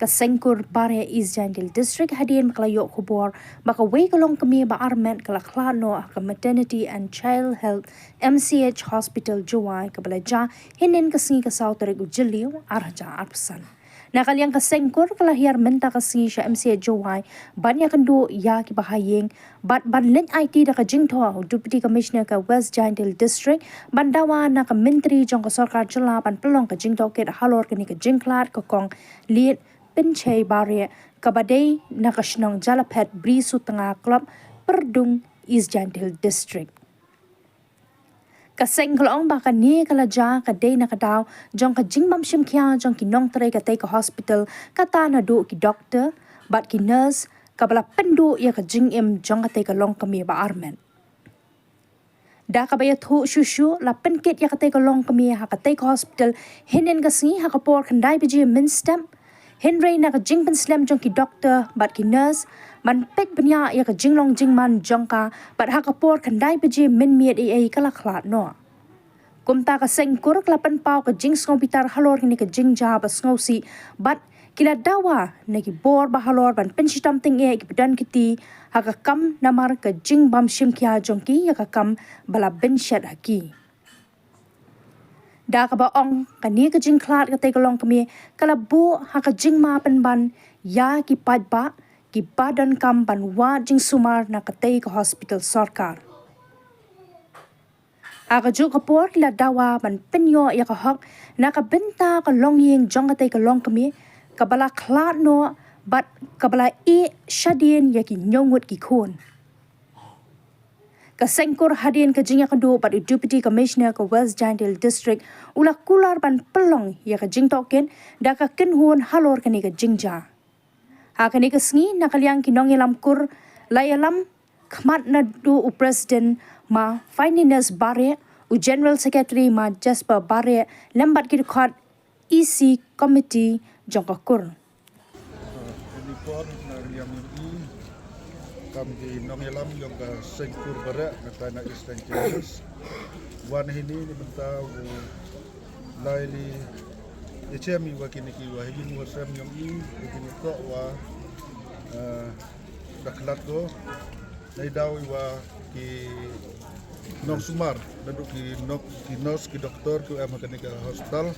Kasengkur Bare East Jandil District hadian makalayo kubor baka way kalong kami ba arment kalaklano ka Maternity and Child Health MCH Hospital Juway kabalaja hinin kasingi kasaw tarig ujiliw arja arpsan. Nakaliang kasengkur kalahiyar menta kasingi siya MCH Juway banya kando ya kibahaying bat banlin IT da kajingto Deputy Commissioner ka West Jandil District bandawa na ka Menteri jong ka Sarkar Jala ban pelong kajingto ket halor kini kajingklat kokong liit Pinchay Bare kabadai nakasnong Jalapet Brisu Tengah Club Perdung East Jandil District. Kaseng kalong baka ni kalaja kadai nakadaw jong kajingbam simkya jong kinong tray katay ka hospital kata na do ki doctor bat ki nurse kabala pendu ya kajingim jong katay kalong kami ba armen. Da kabaya thu shushu la penkit ya katay kalong kami ha katay ka hospital hinin kasingi ha kapor kandai biji minstem Henry na ka jing pen slam jong ki doctor bat ki nurse man pek benya ya ka jinglong jingman jong ka bat ha kapor kandai beje min miet ai kala khlat no kumta ka sengkur klapan pau ka jing skopitar halor ni ka jing ja ba sngosi bat kila dawa na ki bor ba halor ban pen sitam ting e ki bedan kiti ha ka kam namar ka jing bam shim kya jong ki ya ka kam bala ben shat haki da ka ba ong kani ka jing khlat ka te kalong kami kala bu ha ka jing ma pen ban ya ki pat ba ki badan kam ban wa jing sumar na ka te ka hospital sarkar ha ka ju ka por kila dawa ban penyo ya ka hak na ka benta ka long ying jong ka te kalong kami ka bala khlat no bat ka bala e shadien ya ki nyongut ki khon Kasengkur hadian ka jingya kando pat Deputy Commissioner ka West Jandil District ula kular ban pelong ya ka jing token da ka kenhun halor kani ka jingja. Ha kani ka sngi nakaliang kinong ilam kur layalam khmat na do u President ma Finance Bare u General Secretary ma Jasper Bare lembat ki khot EC Committee jong ka kur. Kam di nongelam yang ka sengkur bara na Eastern Channels wan hini ni bentau laili echemi wa kini ki wa hini wa sam yang i kini ko wa daklat go nai daw wa ki nong sumar dadu ki nok ki nurse ki doktor ku amakani ka hospital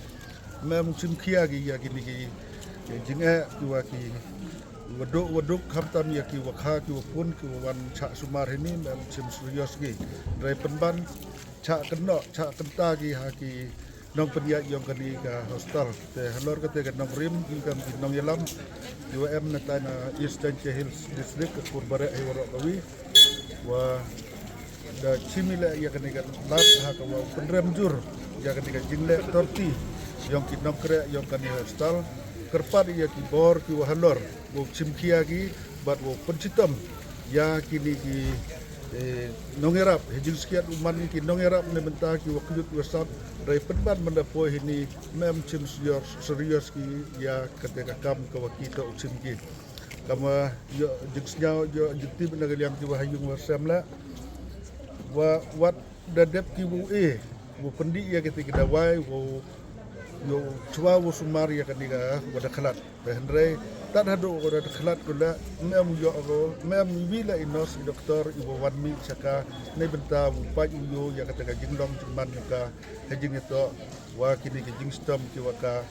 mem chimkhia gi ya kini ki jinga ki wa ki waduk hamtam ya ki wakha ki wapun ki wan cha sumar ini mem sim serius gi drai penban cha keno cha kenta gi ha ki nong penyak yang kani ka hostel te halor ka te nong rim ki kam ki nong yalam ki wa em na tana Eastern Hills District ke kurbare ai waro kawi wa da chimila ya kani ka lat ha ka wa penrem jur ya kani ka jingle torti yang ki nong kre yang kani hostel kerpat ya ki bor ki wahalor wo chimkia gi bat wo pencitam ya kini ki nongerap hejil sekian uman ki nongerap ne benta ki wakuyut wasap rai penban mendapo ini mem chim serius ki ya ketika kam ka wakito chimki kama yo jiksnya yo jitib nagaliam ki wahayung wasamla wa wat dadep ki wo wo pendi ya ketika dawai wo yo chua wo sumar ya kaniga wada khalat hendrai tan hadu wada khalat kula mem yo go mem wila inos doktor ibo wanmi saka ne benta pa yo ya kata jinglong cuman ka hejing itu wa kini ke jingstom ki waka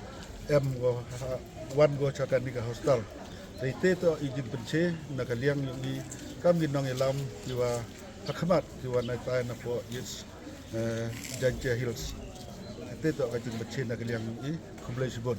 em go wan go saka ni ka hostel te to ijin penche na kaliang yo ni kam ginong elam ki wa akhmat ki wa na ta na po yes Janja Hills itu kacing becin nak liang i kumulai sebut.